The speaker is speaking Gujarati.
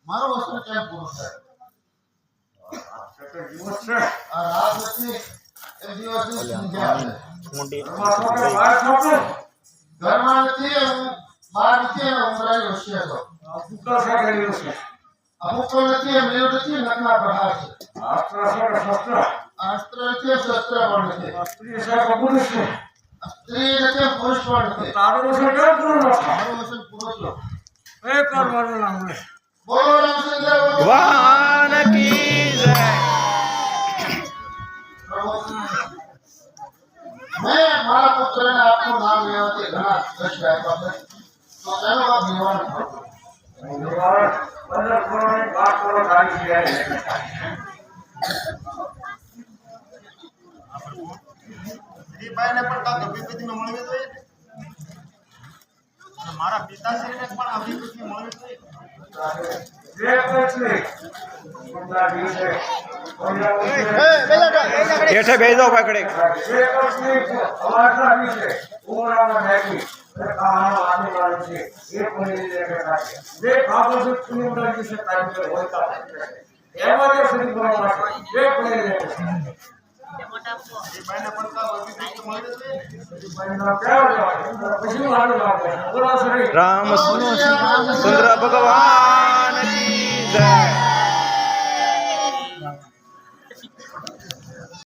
મારો વસ્તુ કેમ પૂરો થાય આ રાત નથી એ દિવસની સંધ્યા છે ઘરમાં નથી હું બહાર નથી અને ઉમરાઈ હોશિયાર છો અમુક તો નથી મેળ નથી નખના પ્રહાર છે અસ્ત્ર નથી શસ્ત્ર પણ નથી સ્ત્રી નથી પુરુષ પણ નથી મારું વચન પૂરો છો બોલો રામચંદ્ર ભગવાન કી જય मैं मारा पुत्र ने आपको नाम लेवाથી ઘણા કષ્ટ આપ્યા છે તો તેનો આપ નિવારણ કરો શ્રીભાઈને પણ કાંક અભિપતિમાં મળવી જોઈએ અને મારા પિતાશ્રીને પણ અભિપતિ મળવી જોઈએ હેઠે બેસો પકડે શ્રીભાઈને પણ કાંક અભિપતિ મળવી જોઈએ રામચંદ્ર ભગવાન